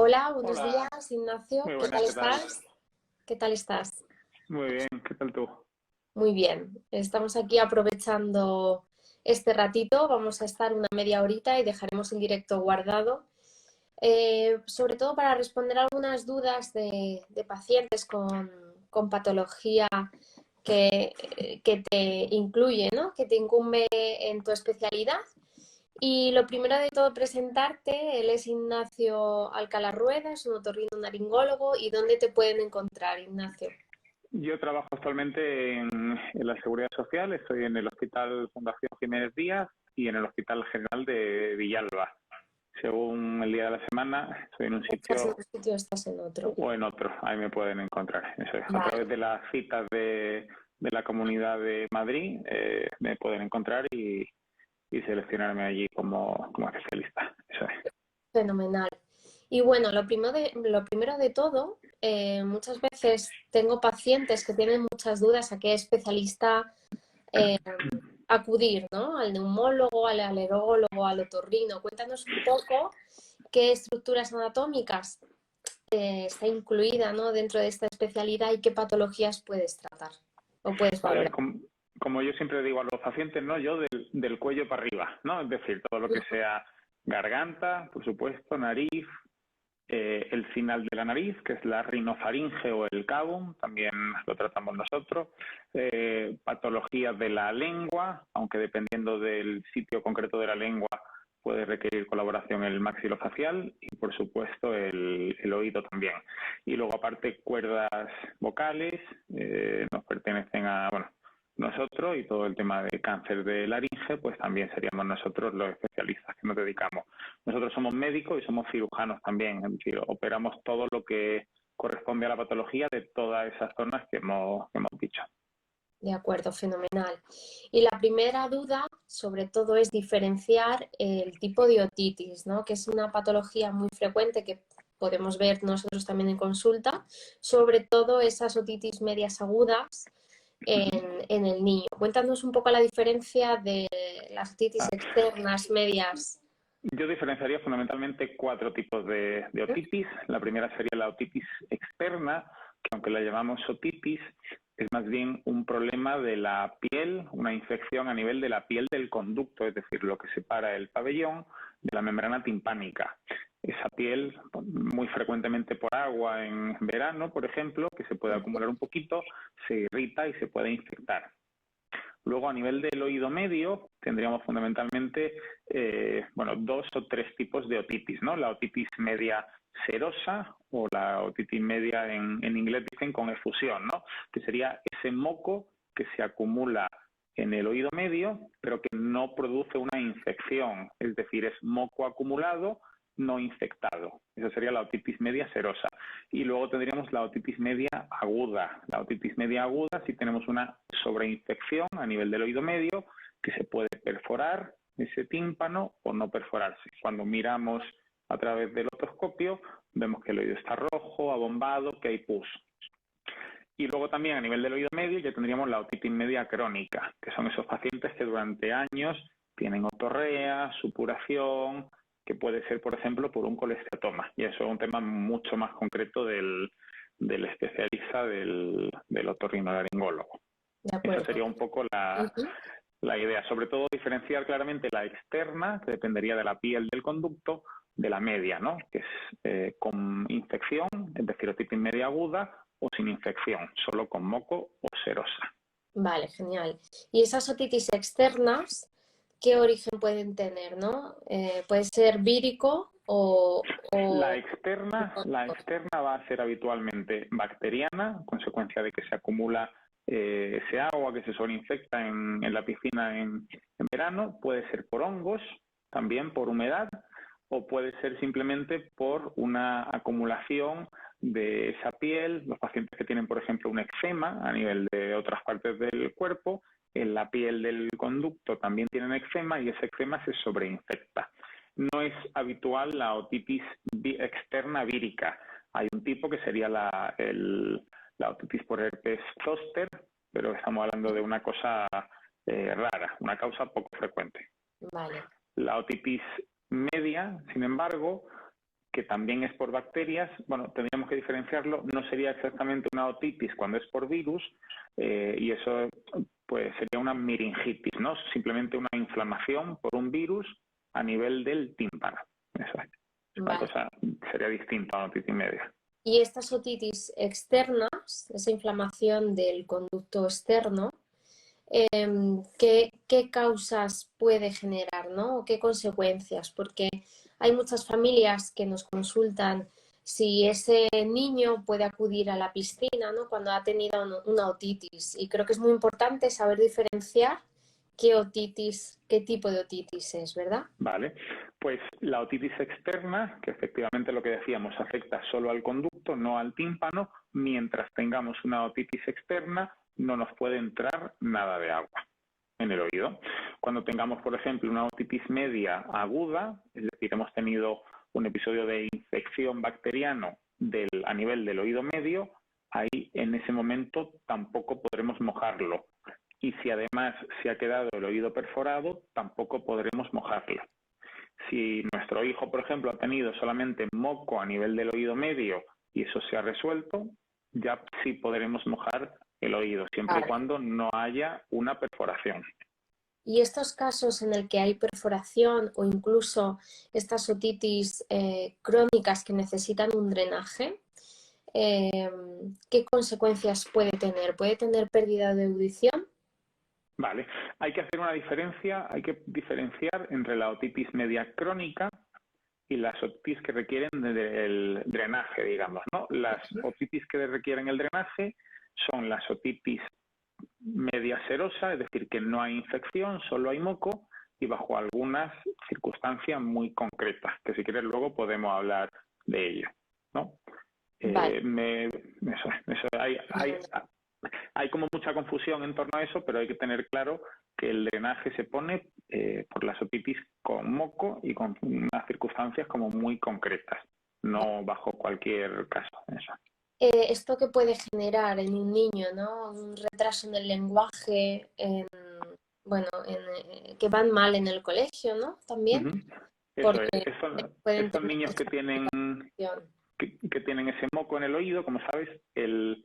Hola, buenos Hola, días, Ignacio. muy ¿Qué buenas, tal ¿qué tal? estás? ¿Qué tal estás? Muy bien, ¿qué tal tú? Muy bien. Estamos aquí aprovechando este ratito. Vamos a estar una media horita y dejaremos el directo guardado. Sobre todo para responder algunas dudas de pacientes con patología que te incluye, ¿no? Que te incumbe en tu especialidad. Y lo primero de todo, presentarte. Él es Ignacio Alcalá Rueda, es un otorrinolaringólogo. ¿Y dónde te pueden encontrar, Ignacio? Yo trabajo actualmente en la Seguridad Social, estoy en el Hospital Fundación Jiménez Díaz y en el Hospital General de Villalba. Según el día de la semana, estoy en un ¿Estás en sitio un sitio o estás en otro? o en otro, ahí me pueden encontrar. Eso es, a través Vale, de las citas de la Comunidad de Madrid me pueden encontrar y seleccionarme allí como especialista. Eso es. fenomenal. Y bueno, lo primero de todo, muchas veces tengo pacientes que tienen muchas dudas a qué especialista eh, acudir, ¿no? Al neumólogo, al alergólogo, al otorrino. Cuéntanos un poco qué estructuras anatómicas está incluida, ¿no? Dentro de esta especialidad y qué patologías puedes tratar o puedes Vale, valorar. como yo siempre digo a los pacientes, ¿no? Yo del cuello para arriba, ¿no? Es decir, todo lo que sea garganta, por supuesto, nariz, el final de la nariz, que es la rinofaringe o el cavum, también lo tratamos nosotros, patologías de la lengua, aunque dependiendo del sitio concreto de la lengua puede requerir colaboración el maxilofacial y, por supuesto, el oído también. Y luego, aparte, cuerdas vocales, nos pertenecen a, bueno, nosotros, y todo el tema de cáncer de laringe, pues también seríamos nosotros los especialistas que nos dedicamos. Nosotros somos médicos y somos cirujanos también, es decir, operamos todo lo que corresponde a la patología de todas esas zonas que hemos dicho. De acuerdo, fenomenal. Y la primera duda, sobre todo, es diferenciar el tipo de otitis, ¿no? Que es una patología muy frecuente que podemos ver nosotros también en consulta, sobre todo esas otitis medias agudas en el niño. Cuéntanos un poco la diferencia de las otitis Ah, externas medias. yo diferenciaría fundamentalmente cuatro tipos de otitis. La primera sería la otitis externa, que aunque la llamamos otitis, es más bien un problema de la piel, una infección a nivel de la piel del conducto, es decir, lo que separa el pabellón de la membrana timpánica. Esa piel, muy frecuentemente por agua en verano, por ejemplo, que se puede acumular un poquito, se irrita y se puede infectar. Luego, a nivel del oído medio, tendríamos fundamentalmente dos o tres tipos de otitis, ¿no? La otitis media serosa o la otitis media en inglés dicen con efusión, ¿no? Que sería ese moco que se acumula en el oído medio, pero que no produce una infección, es decir, es moco acumulado no infectado. Esa sería la otitis media serosa. Y luego tendríamos la otitis media aguda. La otitis media aguda si tenemos una sobreinfección a nivel del oído medio que se puede perforar ese tímpano o no perforarse. Cuando miramos a través del otoscopio vemos que el oído está rojo, abombado, que hay pus. Y luego también a nivel del oído medio ya tendríamos la otitis media crónica, que son esos pacientes que durante años tienen otorrea, supuración, que puede ser, por ejemplo, por un colesteatoma. Y eso es un tema mucho más concreto del especialista del otorrinolaringólogo. De Esa acuerdo. sería un poco la idea. Sobre todo diferenciar claramente la externa, que dependería de la piel del conducto, de la media, ¿no? Que es con infección, es decir, otitis media aguda, o sin infección, solo con moco o serosa. Vale, genial. Y esas otitis externas, ¿qué origen pueden tener, no? Puede ser vírico La externa va a ser habitualmente bacteriana, consecuencia de que se acumula ese agua que se sobreinfecta en la piscina en verano. Puede ser por hongos, también por humedad, o puede ser simplemente por una acumulación de esa piel. Los pacientes que tienen, por ejemplo, un eczema a nivel de otras partes del cuerpo, en la piel del conducto también tienen eczema y ese eczema se sobreinfecta. No es habitual la otitis externa vírica. Hay un tipo que sería la otitis por herpes zóster, pero estamos hablando de una cosa rara, una causa poco frecuente. Vale. La otitis media, sin embargo, que también es por bacterias, bueno, tendríamos que diferenciarlo, no sería exactamente una otitis cuando es por virus, y eso pues sería una meningitis, ¿no? Simplemente una inflamación por un virus a nivel del tímpano. Eso es. Una Vale. cosa sería distinta a una otitis media. Y estas otitis externas, esa inflamación del conducto externo, ¿qué causas puede generar, ¿no? ¿O qué consecuencias? Porque hay muchas familias que nos consultan si ese niño puede acudir a la piscina, ¿no? Cuando ha tenido una otitis. Y creo que es muy importante saber diferenciar qué otitis, qué tipo de otitis es, ¿verdad? Vale, pues la otitis externa, que efectivamente lo que decíamos afecta solo al conducto, no al tímpano, mientras tengamos una otitis externa no nos puede entrar nada de agua en el oído. Cuando tengamos, por ejemplo, una otitis media aguda, es decir, hemos tenido un episodio de infección bacteriana a nivel del oído medio, ahí en ese momento tampoco podremos mojarlo. Y si además se ha quedado el oído perforado, tampoco podremos mojarlo. Si nuestro hijo, por ejemplo, ha tenido solamente moco a nivel del oído medio y eso se ha resuelto, ya sí podremos mojar el oído, siempre y cuando no haya una perforación. Y estos casos en el que hay perforación o incluso estas otitis crónicas que necesitan un drenaje, ¿qué consecuencias puede tener? ¿Puede tener pérdida de audición? Vale, hay que hacer una diferencia, hay que diferenciar entre la otitis media crónica y las otitis que requieren del drenaje, digamos, ¿no? Las otitis que requieren el drenaje son las otitis media serosa, es decir, que no hay infección, solo hay moco y bajo algunas circunstancias muy concretas, que si quieres luego podemos hablar de ello, ¿no? Vale. Hay como mucha confusión en torno a eso, pero hay que tener claro que el drenaje se pone por las otitis con moco y con unas circunstancias como muy concretas, no bajo cualquier caso. Eso. Esto que puede generar en un niño, ¿no? Un retraso en el lenguaje, que van mal en el colegio, ¿no? También, Eso porque es. pueden Estos tener niños que tienen ese moco en el oído, como sabes, el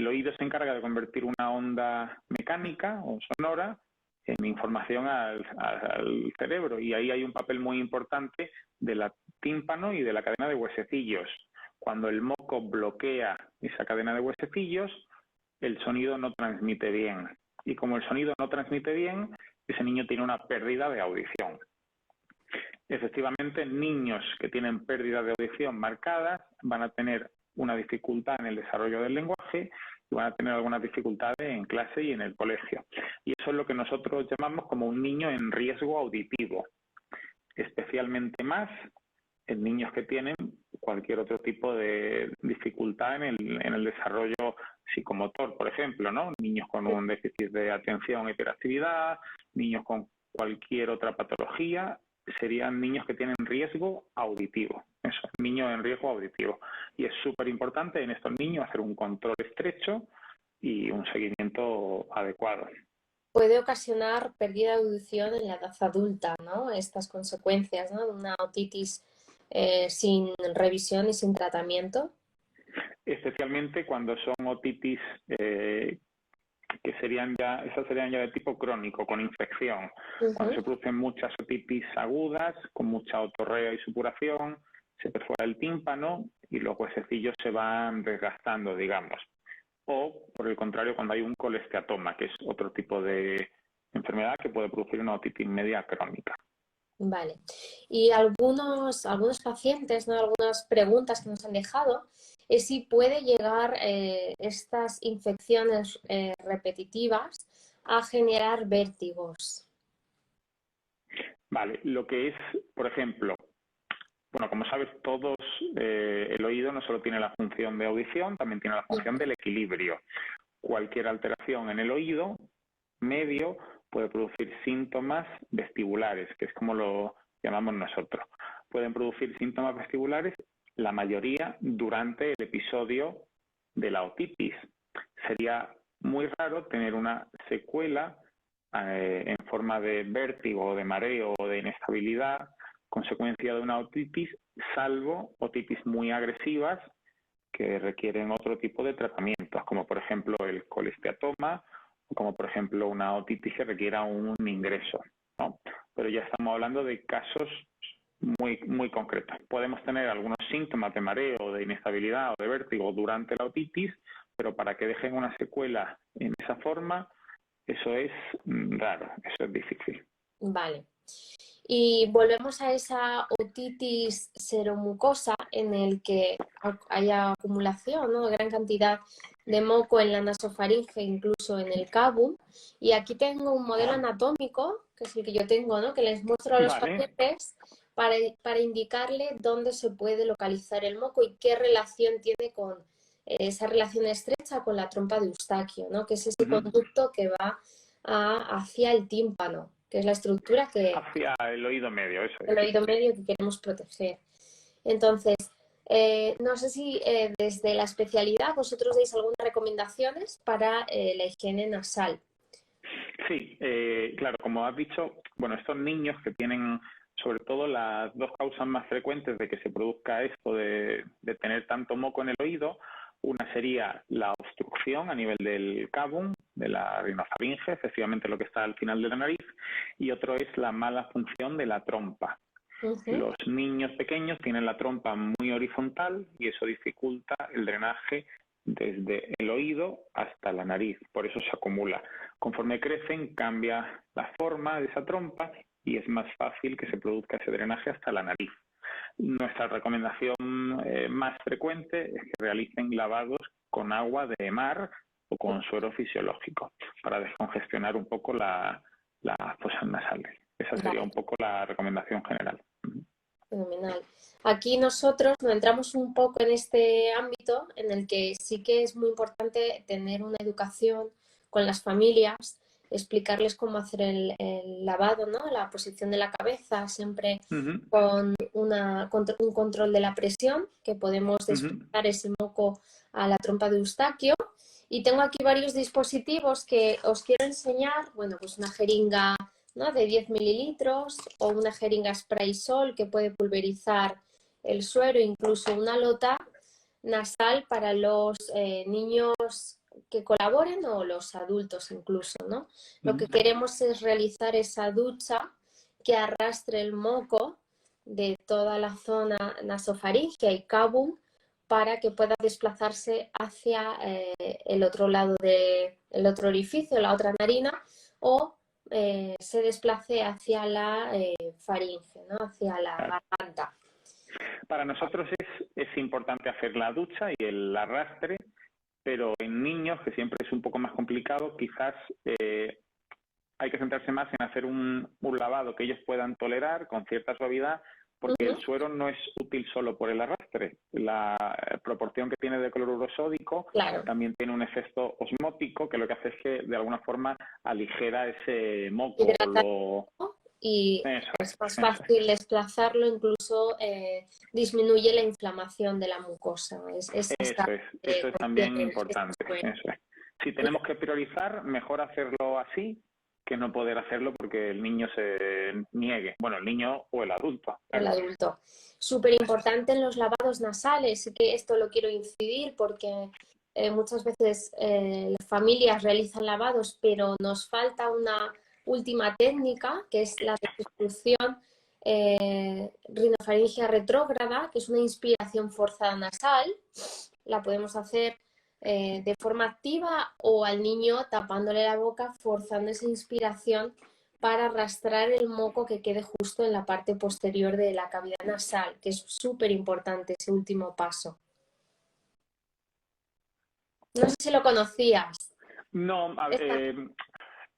oído se encarga de convertir una onda mecánica o sonora en información al cerebro, y ahí hay un papel muy importante del tímpano y de la cadena de huesecillos. Cuando el moco bloquea esa cadena de huesecillos, el sonido no transmite bien. Y como el sonido no transmite bien, ese niño tiene una pérdida de audición. Efectivamente, niños que tienen pérdida de audición marcadas van a tener una dificultad en el desarrollo del lenguaje y van a tener algunas dificultades en clase y en el colegio. Y eso es lo que nosotros llamamos como un niño en riesgo auditivo, especialmente más en niños que tienen cualquier otro tipo de dificultad en el desarrollo psicomotor, por ejemplo, ¿no? Niños con un déficit de atención e hiperactividad, niños con cualquier otra patología, serían niños que tienen riesgo auditivo. Eso, niños en riesgo auditivo. Y es súper importante en estos niños hacer un control estrecho y un seguimiento adecuado. Puede ocasionar pérdida de audición en la edad adulta, ¿no? Estas consecuencias, ¿no? De una otitis sin revisión y sin tratamiento. Especialmente cuando son otitis que esas serían ya de tipo crónico, con infección. Cuando se producen muchas otitis agudas, con mucha otorrea y supuración, se perfora el tímpano y los huesecillos se van desgastando, digamos. O, por el contrario, cuando hay un colesteatoma, que es otro tipo de enfermedad que puede producir una otitis media crónica. Vale. Y algunos pacientes, ¿no? Algunas preguntas que nos han dejado es si puede llegar estas infecciones repetitivas a generar vértigos. Vale, lo que es, por ejemplo, bueno, como sabes todos, el oído no solo tiene la función de audición, también tiene la función del equilibrio. Cualquier alteración en el oído medio puede producir síntomas vestibulares, que es como lo llamamos nosotros. Pueden producir síntomas vestibulares, la mayoría durante el episodio de la otitis. Sería muy raro tener una secuela en forma de vértigo, de mareo o de inestabilidad consecuencia de una otitis, salvo otitis muy agresivas que requieren otro tipo de tratamientos, como por ejemplo el colesteatoma o como por ejemplo una otitis que requiera un ingreso, ¿no? Pero ya estamos hablando de casos muy concretos. Podemos tener algunos síntomas de mareo, de inestabilidad o de vértigo durante la otitis, pero para que dejen una secuela en esa forma, eso es raro, eso es difícil. Vale. Y volvemos a esa otitis seromucosa en el que haya acumulación, ¿no?, de gran cantidad de moco en la nasofaringe, incluso en el cabum. Y aquí tengo un modelo anatómico, que es el que yo tengo, ¿no?, que les muestro a los pacientes para indicarle dónde se puede localizar el moco y qué relación tiene con esa relación estrecha con la trompa de Eustaquio, ¿no?, que es ese conducto que va hacia el tímpano, que es la estructura que... Hacia el oído medio, eso es. El oído medio que queremos proteger. Entonces, no sé si desde la especialidad vosotros dais algunas recomendaciones para la higiene nasal. Sí, claro, como has dicho, bueno, estos niños que tienen sobre todo las dos causas más frecuentes de que se produzca esto de tener tanto moco en el oído, una sería la obstrucción a nivel del cabum, de la rinofaringe, efectivamente lo que está al final de la nariz, y otro es la mala función de la trompa. Los niños pequeños tienen la trompa muy horizontal y eso dificulta el drenaje desde el oído hasta la nariz, por eso se acumula. Conforme crecen cambia la forma de esa trompa y es más fácil que se produzca ese drenaje hasta la nariz. Nuestra recomendación más frecuente es que realicen lavados con agua de mar o con suero fisiológico para descongestionar un poco las fosas nasales. Esa sería un poco la recomendación general. Fenomenal. Aquí nosotros nos entramos un poco en este ámbito en el que sí que es muy importante tener una educación con las familias, explicarles cómo hacer el lavado, ¿no?, la posición de la cabeza, siempre con un control de la presión, que podemos desplazar ese moco a la trompa de Eustaquio. Y tengo aquí varios dispositivos que os quiero enseñar. Bueno, pues una jeringa, ¿no?, de 10 mililitros o una jeringa Spray-Sol que puede pulverizar el suero, incluso una lota nasal para los niños que colaboren o los adultos incluso, ¿no? Lo que queremos es realizar esa ducha que arrastre el moco de toda la zona nasofaringea y cabum para que pueda desplazarse hacia el otro lado del otro orificio, la otra narina, o se desplace hacia la faringe, ¿no?, hacia la garganta. Para nosotros es importante hacer la ducha y el arrastre, pero en niños, que siempre es un poco más complicado, quizás hay que centrarse más en hacer un lavado que ellos puedan tolerar con cierta suavidad, porque el suero no es útil solo por el arrastre. La proporción que tiene de cloruro sódico también tiene un efecto osmótico que lo que hace es que de alguna forma aligera ese moco. Y es más fácil desplazarlo, incluso disminuye la inflamación de la mucosa. Eso es también importante. Eso es. Si tenemos que priorizar, mejor hacerlo así que no poder hacerlo porque el niño se niegue. Bueno, el niño o el adulto. El adulto. Súper importante en los lavados nasales, y que esto lo quiero incidir porque muchas veces las familias realizan lavados, pero nos falta una última técnica, que es la desobstrucción rinofaringea retrógrada, que es una inspiración forzada nasal. La podemos hacer de forma activa o al niño tapándole la boca, forzando esa inspiración para arrastrar el moco que quede justo en la parte posterior de la cavidad nasal, que es súper importante ese último paso. No sé si lo conocías. No,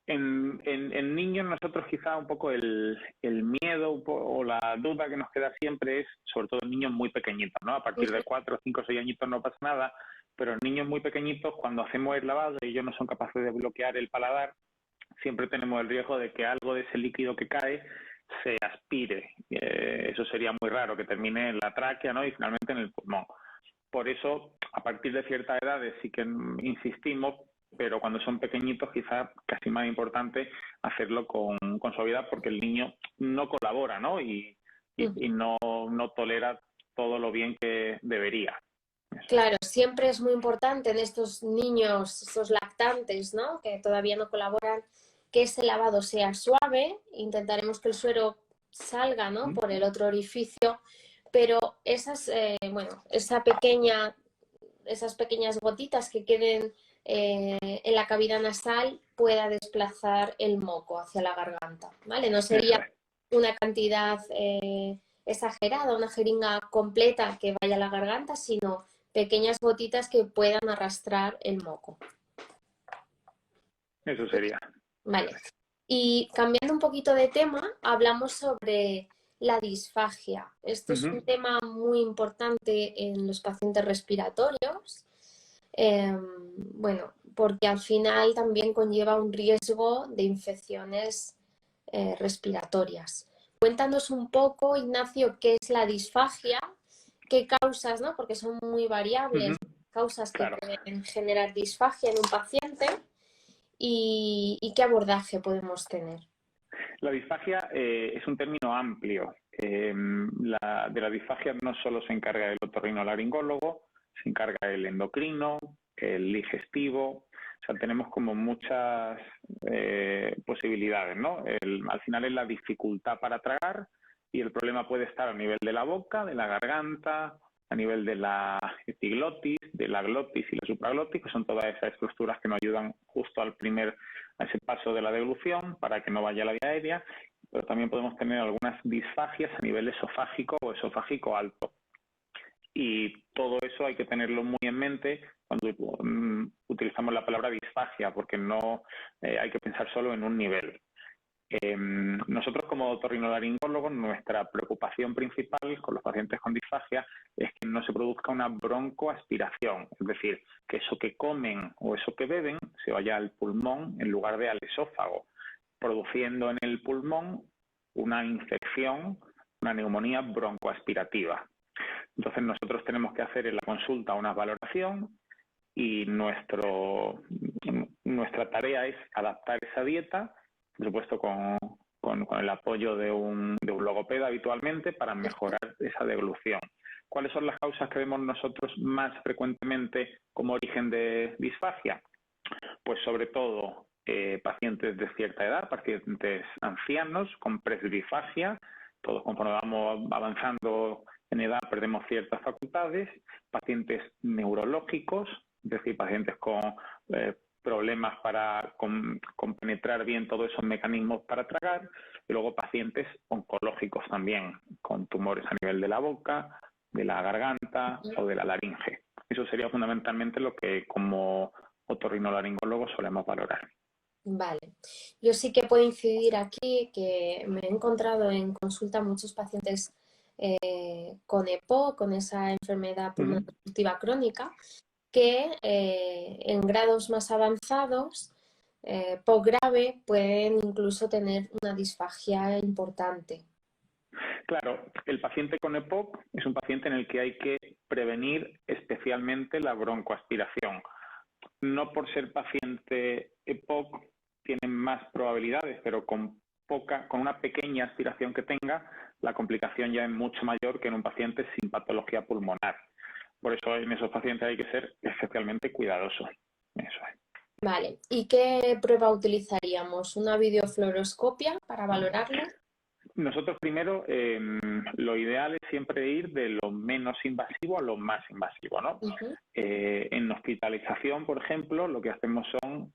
en niños nosotros quizá un poco el miedo o la duda que nos queda siempre es, sobre todo en niños muy pequeñitos, ¿no? A partir de 4, 5, 6 añitos no pasa nada, pero en niños muy pequeñitos, cuando hacemos el lavado y ellos no son capaces de bloquear el paladar, siempre tenemos el riesgo de que algo de ese líquido que cae se aspire. Eso sería muy raro, que termine en la tráquea, ¿no?, y finalmente en el pulmón. Por eso, a partir de ciertas edades sí que insistimos, pero cuando son pequeñitos quizás casi más importante hacerlo con suavidad porque el niño no colabora, ¿no? Y y no tolera todo lo bien que debería. Claro, siempre es muy importante en estos niños, estos lactantes, ¿no?, que todavía no colaboran, que ese lavado sea suave. Intentaremos que el suero salga, ¿no?, por el otro orificio, pero esas pequeñas gotitas que queden en la cavidad nasal pueda desplazar el moco hacia la garganta, ¿vale? No sería una cantidad exagerada, una jeringa completa que vaya a la garganta, sino pequeñas gotitas que puedan arrastrar el moco. Eso sería. Vale. Y cambiando un poquito de tema, hablamos sobre la disfagia. Esto es un tema muy importante en los pacientes respiratorios. Porque al final también conlleva un riesgo de infecciones respiratorias. Cuéntanos un poco, Ignacio, qué es la disfagia, qué causas, ¿no?, porque son muy variables, causas que pueden generar disfagia en un paciente y qué abordaje podemos tener. La disfagia es un término amplio. De la disfagia no solo se encarga el otorrinolaringólogo, se encarga el endocrino, el digestivo. O sea, tenemos como muchas posibilidades, ¿no? Al final es la dificultad para tragar y el problema puede estar a nivel de la boca, de la garganta, a nivel de la epiglotis, de la glotis y la supraglotis, que son todas esas estructuras que nos ayudan justo a ese paso de la deglución para que no vaya la vía aérea, pero también podemos tener algunas disfagias a nivel esofágico o esofágico alto. Y todo eso hay que tenerlo muy en mente cuando utilizamos la palabra disfagia, porque no hay que pensar solo en un nivel. Nosotros como otorrinolaringólogos, nuestra preocupación principal con los pacientes con disfagia es que no se produzca una broncoaspiración, es decir, que eso que comen o eso que beben se vaya al pulmón en lugar de al esófago, produciendo en el pulmón una infección, una neumonía broncoaspirativa. Entonces nosotros tenemos que hacer en la consulta una valoración y nuestra tarea es adaptar esa dieta, por supuesto con el apoyo de un logopeda habitualmente, para mejorar esa deglución. ¿Cuáles son las causas que vemos nosotros más frecuentemente como origen de disfagia? Pues sobre todo pacientes de cierta edad, pacientes ancianos con presbifagia. Todos, conforme vamos avanzando en edad, perdemos ciertas facultades. Pacientes neurológicos, es decir, pacientes con problemas para penetrar bien todos esos mecanismos para tragar, y luego pacientes oncológicos también, con tumores a nivel de la boca, de la garganta o de la laringe. Eso sería fundamentalmente lo que como otorrinolaringólogos solemos valorar. Vale. Yo sí que puedo incidir aquí que me he encontrado en consulta muchos pacientes con EPOC, con esa enfermedad pulmonar obstructiva crónica, que en grados más avanzados, posgrave, pueden incluso tener una disfagia importante. Claro, el paciente con EPOC es un paciente en el que hay que prevenir especialmente la broncoaspiración. No por ser paciente EPOC tienen más probabilidades, pero con una pequeña aspiración que tenga, la complicación ya es mucho mayor que en un paciente sin patología pulmonar. Por eso en esos pacientes hay que ser especialmente cuidadosos. Eso es. Vale. ¿Y qué prueba utilizaríamos? ¿Una videofluoroscopia para valorarlo? Nosotros primero, lo ideal es siempre ir de lo menos invasivo a lo más invasivo, ¿no? En hospitalización, por ejemplo, lo que hacemos son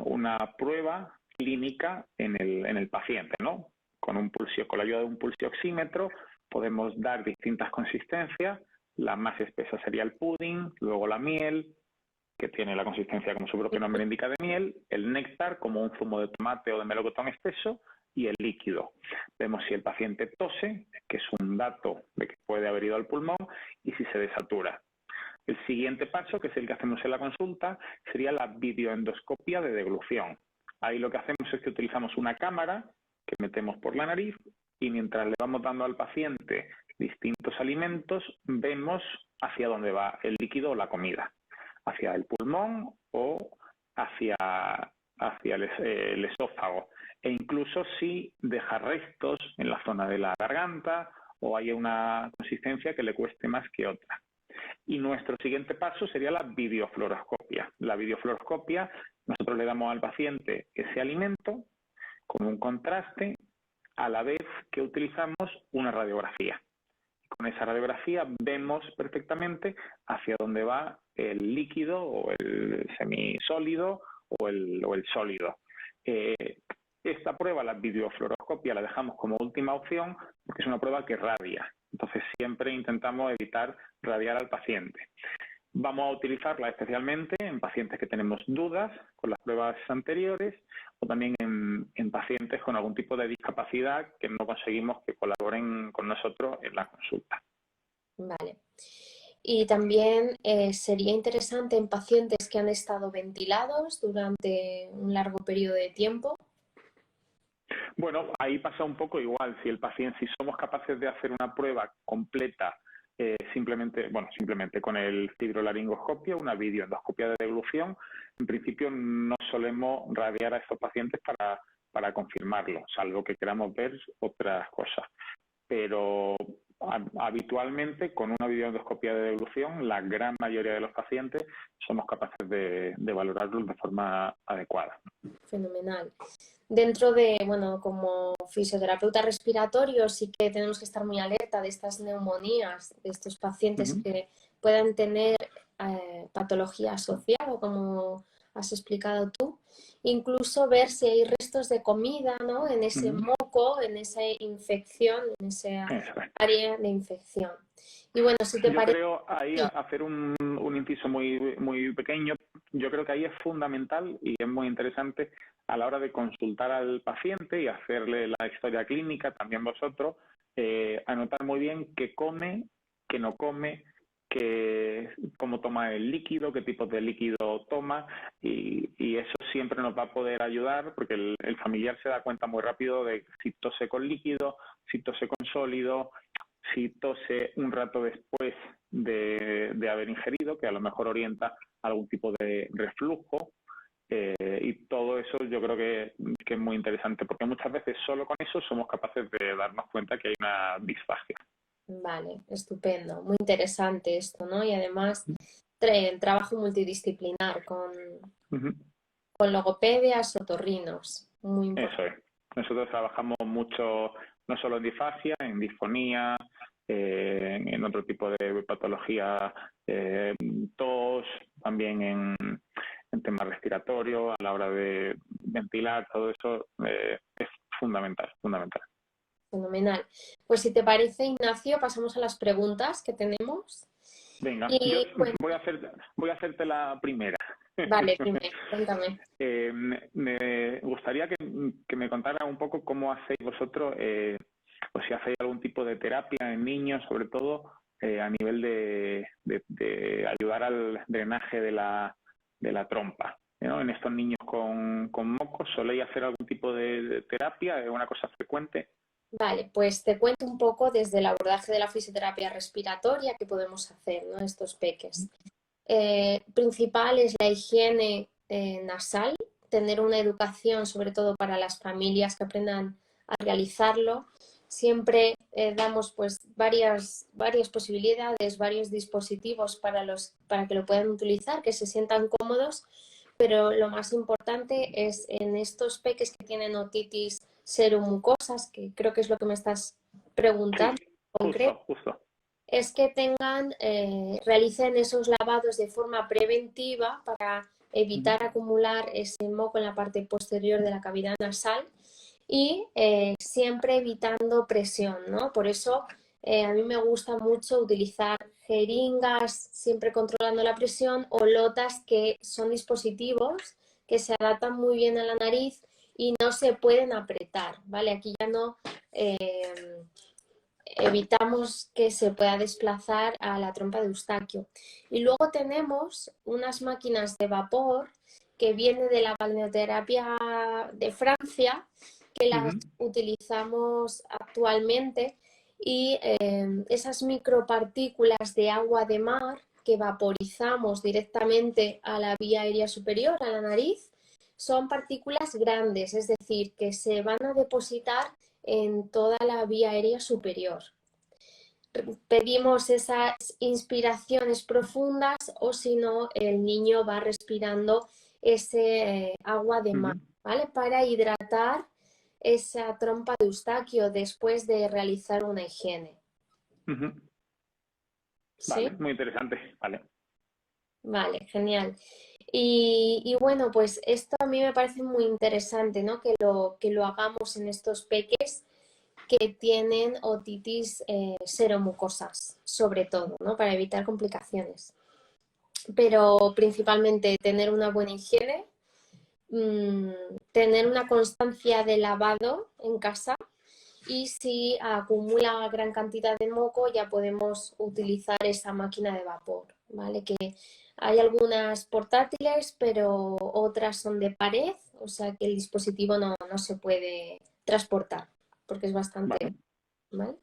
una prueba clínica en el paciente, ¿no? Con la ayuda de un pulsioxímetro podemos dar distintas consistencias. La más espesa sería el pudding, luego la miel, que tiene la consistencia, como su propio nombre indica, de miel, el néctar, como un zumo de tomate o de melocotón espeso, y el líquido. Vemos si el paciente tose, que es un dato de que puede haber ido al pulmón, y si se desatura. El siguiente paso, que es el que hacemos en la consulta, sería la videoendoscopia de deglución. Ahí lo que hacemos es que utilizamos una cámara que metemos por la nariz y mientras le vamos dando al paciente distintos alimentos, vemos hacia dónde va el líquido o la comida. Hacia el pulmón o hacia el esófago. e incluso si deja restos en la zona de la garganta o hay una consistencia que le cueste más que otra. Y nuestro siguiente paso sería la videofluoroscopia. La videofluoroscopia, nosotros le damos al paciente ese alimento con un contraste a la vez que utilizamos una radiografía. Con esa radiografía vemos perfectamente hacia dónde va el líquido o el semisólido o el sólido. Esta prueba, la videofluoroscopia, la dejamos como última opción porque es una prueba que radia. Entonces siempre intentamos evitar radiar al paciente. Vamos a utilizarla especialmente en pacientes que tenemos dudas con las pruebas anteriores o también en pacientes con algún tipo de discapacidad que no conseguimos que colaboren con nosotros en la consulta. Vale. Y también sería interesante en pacientes que han estado ventilados durante un largo periodo de tiempo. Bueno, ahí pasa un poco igual. Si somos capaces de hacer una prueba completa simplemente con el fibrolaringoscopio, una videoendoscopia de deglución, en principio no solemos radiar a estos pacientes para confirmarlo, salvo que queramos ver otras cosas. Pero habitualmente con una videoendoscopia de deglución, la gran mayoría de los pacientes somos capaces de valorarlos de forma adecuada. Fenomenal. Dentro de, bueno, como fisioterapeuta respiratorio sí que tenemos que estar muy alerta de estas neumonías, de estos pacientes que puedan tener patología asociada, como has explicado tú. Incluso ver si hay restos de comida, ¿no?, en ese moco, en esa infección, en esa área de infección. Y bueno, si te parece... Yo creo ahí hacer un inciso muy, muy pequeño. Yo creo que ahí es fundamental y es muy interesante a la hora de consultar al paciente y hacerle la historia clínica, también vosotros, anotar muy bien qué come, qué no come, cómo toma el líquido, qué tipo de líquido toma, y eso siempre nos va a poder ayudar porque el familiar se da cuenta muy rápido de si tose con líquido, si tose con sólido, si tose un rato después de haber ingerido, que a lo mejor orienta algún tipo de reflujo. Y todo eso yo creo que es muy interesante, porque muchas veces solo con eso somos capaces de darnos cuenta que hay una disfagia. Vale, estupendo, muy interesante esto, ¿no? Y además trabajo multidisciplinar con logopedias, otorrinos, muy importante. Eso es. Nosotros trabajamos mucho, no solo en disfagia, en disfonía, en otro tipo de patología, tos, también en temas respiratorios, a la hora de ventilar, todo eso es fundamental. Fenomenal. Pues si te parece, Ignacio, pasamos a las preguntas que tenemos. Venga, y, yo bueno, voy a hacerte la primera. Vale, primero, cuéntame. Me gustaría que me contara un poco cómo hacéis vosotros, o si hacéis algún tipo de terapia en niños, sobre todo a nivel de ayudar al drenaje de la trompa, ¿no? En estos niños con mocos, ¿soléis hacer algún tipo de terapia? ¿Es una cosa frecuente? Vale, pues te cuento un poco desde el abordaje de la fisioterapia respiratoria que podemos hacer, ¿no?, estos peques. Principal es la higiene nasal, tener una educación sobre todo para las familias que aprendan a realizarlo. Siempre damos pues varias posibilidades, varios dispositivos para que lo puedan utilizar, que se sientan cómodos, pero lo más importante es en estos peques que tienen otitis seromucosas, que creo que es lo que me estás preguntando Sí, en concreto, justo. es que realicen esos lavados de forma preventiva para evitar acumular ese moco en la parte posterior de la cavidad nasal y siempre evitando presión, ¿no? Por eso a mí me gusta mucho utilizar jeringas, siempre controlando la presión, o lotas, que son dispositivos que se adaptan muy bien a la nariz y no se pueden apretar, ¿vale? Aquí ya no evitamos que se pueda desplazar a la trompa de Eustaquio. Y luego tenemos unas máquinas de vapor que vienen de la balneoterapia de Francia, que las utilizamos actualmente, y esas micropartículas de agua de mar que vaporizamos directamente a la vía aérea superior, a la nariz, son partículas grandes, es decir, que se van a depositar en toda la vía aérea superior. Pedimos esas inspiraciones profundas o si no, el niño va respirando ese agua de mar, ¿vale? Para hidratar esa trompa de Eustaquio después de realizar una higiene. ¿Sí? Vale, muy interesante, vale. Vale, genial. Y bueno, pues esto a mí me parece muy interesante, ¿no? Que lo hagamos en estos peques que tienen otitis seromucosas, sobre todo, ¿no? Para evitar complicaciones. Pero principalmente tener una buena higiene, tener una constancia de lavado en casa y si acumula gran cantidad de moco ya podemos utilizar esa máquina de vapor, ¿vale? Que hay algunas portátiles, pero otras son de pared, o sea que el dispositivo no se puede transportar porque es bastante... Vale. ¿Vale?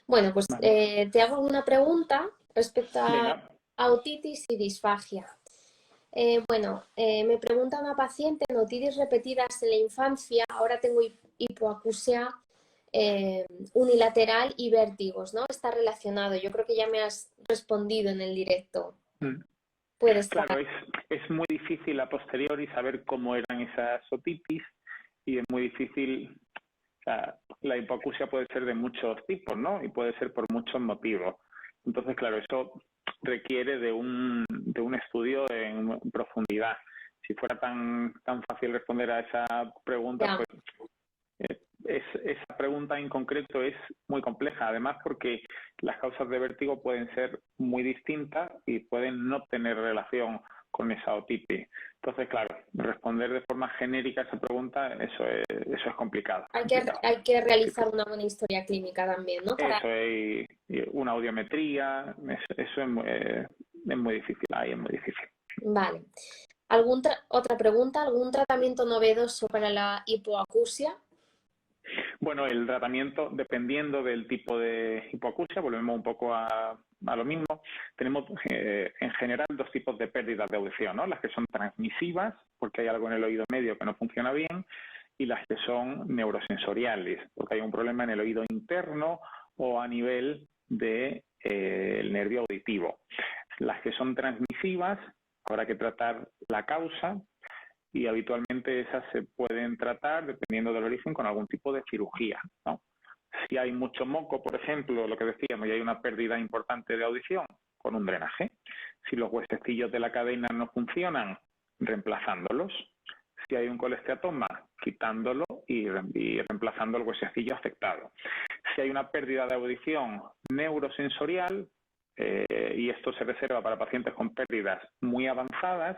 Bueno, pues Vale. te hago una pregunta respecto a otitis y disfagia. Me pregunta una paciente en otitis repetidas en la infancia, ahora tengo hipoacusia unilateral y vértigos, ¿no? Está relacionado. Yo creo que ya me has respondido en el directo. Puede estar. Claro, es muy difícil a posteriori saber cómo eran esas otitis y es muy difícil, o sea, la hipoacusia puede ser de muchos tipos, ¿no? Y puede ser por muchos motivos. Entonces, claro, eso requiere de un estudio en profundidad. Si fuera tan fácil responder a esa pregunta, pues esa pregunta en concreto es muy compleja, además porque las causas de vértigo pueden ser muy distintas y pueden no tener relación con esa otitis. Entonces, claro, responder de forma genérica a esa pregunta, eso es complicado. Hay que realizar una buena historia clínica también, ¿no? Eso es, y una audiometría, eso es muy difícil, ahí es muy difícil. Vale. Otra pregunta, ¿algún tratamiento novedoso para la hipoacusia? Bueno, el tratamiento, dependiendo del tipo de hipoacusia, volvemos un poco a lo mismo. Tenemos en general dos tipos de pérdidas de audición, ¿no? Las que son transmisivas, porque hay algo en el oído medio que no funciona bien, y las que son neurosensoriales, porque hay un problema en el oído interno o a nivel del nervio auditivo. Las que son transmisivas, habrá que tratar la causa, y habitualmente esas se pueden tratar, dependiendo del origen, con algún tipo de cirugía, ¿no? Si hay mucho moco, por ejemplo, lo que decíamos, y hay una pérdida importante de audición, con un drenaje. Si los huesecillos de la cadena no funcionan, reemplazándolos. Si hay un colesteatoma, quitándolo y reemplazando el huesecillo afectado. Si hay una pérdida de audición neurosensorial, y esto se reserva para pacientes con pérdidas muy avanzadas,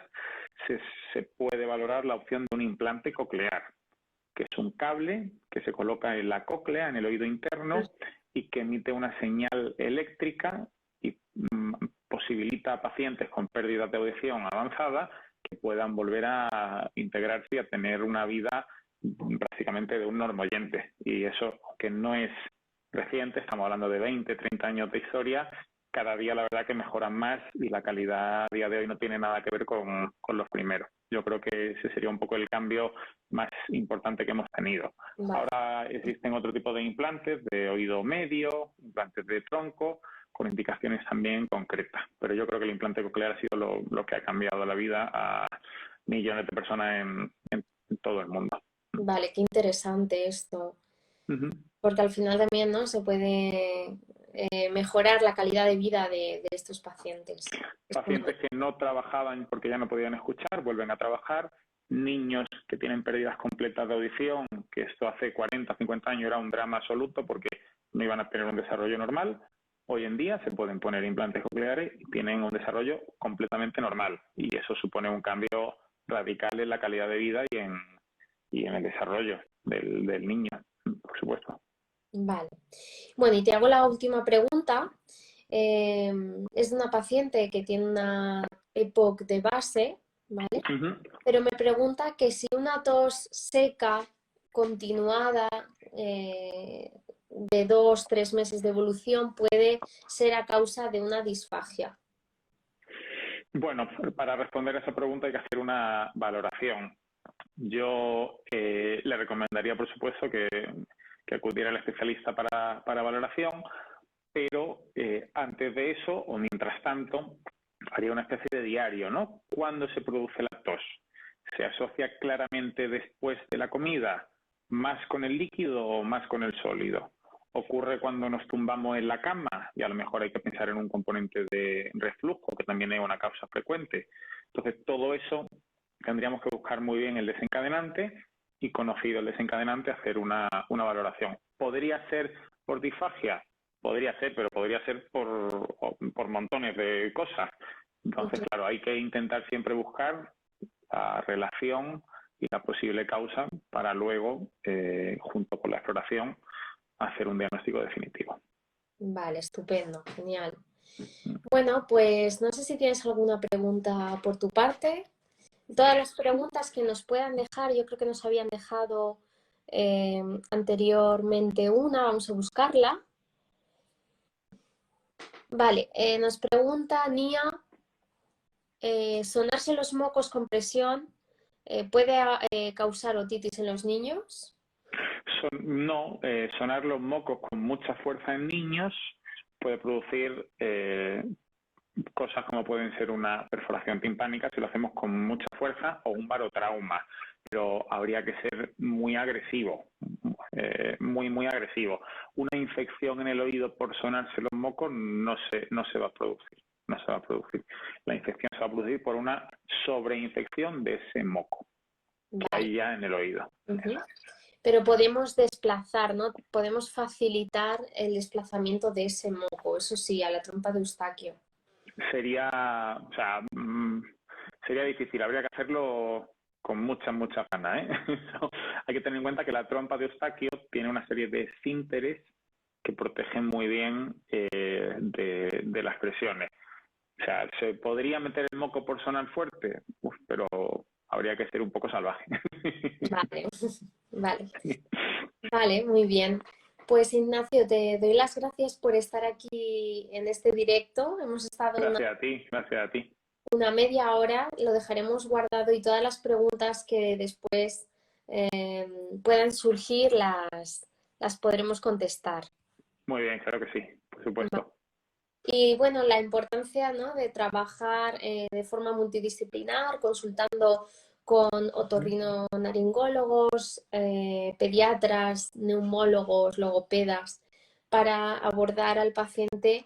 se puede valorar la opción de un implante coclear, que es un cable que se coloca en la cóclea, en el oído interno, y que emite una señal eléctrica y posibilita a pacientes con pérdidas de audición avanzada que puedan volver a integrarse y a tener una vida prácticamente de un normoyente. Y eso, que no es reciente, estamos hablando de 20, 30 años de historia, cada día la verdad que mejoran más y la calidad a día de hoy no tiene nada que ver con los primeros. Yo creo que ese sería un poco el cambio más importante que hemos tenido. Vale. Ahora existen otro tipo de implantes de oído medio, implantes de tronco, con indicaciones también concretas. Pero yo creo que el implante coclear ha sido lo que ha cambiado la vida a millones de personas en todo el mundo. Vale, qué interesante esto. Porque al final también, ¿no?, se puede mejorar la calidad de vida de estos pacientes. Pacientes que no trabajaban porque ya no podían escuchar, vuelven a trabajar. Niños que tienen pérdidas completas de audición, que esto hace 40, 50 años era un drama absoluto porque no iban a tener un desarrollo normal. Hoy en día se pueden poner implantes cocleares y tienen un desarrollo completamente normal. Y eso supone un cambio radical en la calidad de vida y en el desarrollo del niño, por supuesto. Vale. Bueno, y te hago la última pregunta. Es de una paciente que tiene una EPOC de base, ¿vale? Pero me pregunta que si una tos seca, continuada, de 2-3 meses de evolución, puede ser a causa de una disfagia. Bueno, para responder a esa pregunta hay que hacer una valoración. yo le recomendaría, por supuesto, que acudiera al especialista para valoración, pero antes de eso, o mientras tanto, haría una especie de diario, ¿no? ¿Cuándo se produce la tos? ¿Se asocia claramente después de la comida, más con el líquido o más con el sólido? ¿Ocurre cuando nos tumbamos en la cama? Y a lo mejor hay que pensar en un componente de reflujo, que también es una causa frecuente. Entonces, todo eso tendríamos que buscar muy bien el desencadenante y, conocido el desencadenante, hacer una valoración. ¿Podría ser por disfagia? Podría ser, pero podría ser por montones de cosas. Entonces, claro, hay que intentar siempre buscar la relación y la posible causa para luego, junto con la exploración, hacer un diagnóstico definitivo. Vale, estupendo, genial. Bueno, pues no sé si tienes alguna pregunta por tu parte. Todas las preguntas que nos puedan dejar, yo creo que nos habían dejado anteriormente una, vamos a buscarla. Vale, nos pregunta Nia, ¿sonarse los mocos con presión puede causar otitis en los niños? No, sonar los mocos con mucha fuerza en niños puede producir cosas como pueden ser una perforación timpánica si lo hacemos con mucha fuerza, o un barotrauma, pero habría que ser muy agresivo, muy agresivo. Una infección en el oído por sonarse los mocos no se va a producir. No se va a producir. La infección se va a producir por una sobreinfección de ese moco que hay ya en el oído. Pero podemos desplazar, ¿no? Podemos facilitar el desplazamiento de ese moco, eso sí, a la trompa de Eustaquio. Sería difícil, habría que hacerlo con mucha ganas, ¿eh? Hay que tener en cuenta que la trompa de Eustaquio tiene una serie de esfínteres que protegen muy bien de las presiones. O sea, ¿se podría meter el moco por sonar fuerte? Pero habría que ser un poco salvaje. Vale, muy bien. Pues Ignacio, te doy las gracias por estar aquí en este directo. Hemos estado gracias a ti. Una media hora, lo dejaremos guardado y todas las preguntas que después puedan surgir las podremos contestar. Muy bien, claro que sí, por supuesto. Y bueno, la importancia, ¿no?, de trabajar de forma multidisciplinar, consultando con otorrinolaringólogos, pediatras, neumólogos, logopedas, para abordar al paciente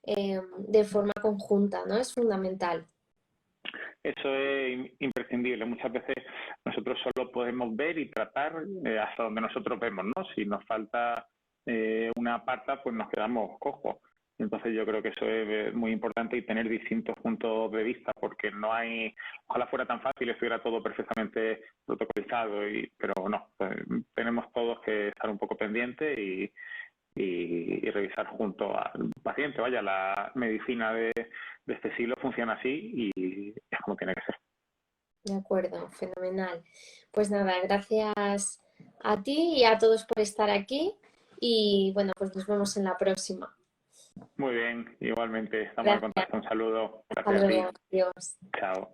de forma conjunta, ¿no? Es fundamental. Eso es imprescindible. Muchas veces nosotros solo podemos ver y tratar hasta donde nosotros vemos, ¿no? Si nos falta una pata, pues nos quedamos cojos. Entonces yo creo que eso es muy importante, y tener distintos puntos de vista, porque no hay, ojalá fuera tan fácil, estuviera todo perfectamente protocolizado, pero no, pues tenemos todos que estar un poco pendientes y revisar junto al paciente. Vaya, la medicina de este siglo funciona así y es como tiene que ser. De acuerdo, fenomenal. Pues nada, gracias a ti y a todos por estar aquí y bueno, pues nos vemos en la próxima. Muy bien, igualmente, estamos en contacto. Un saludo. Gracias a ti. Adiós. Chao.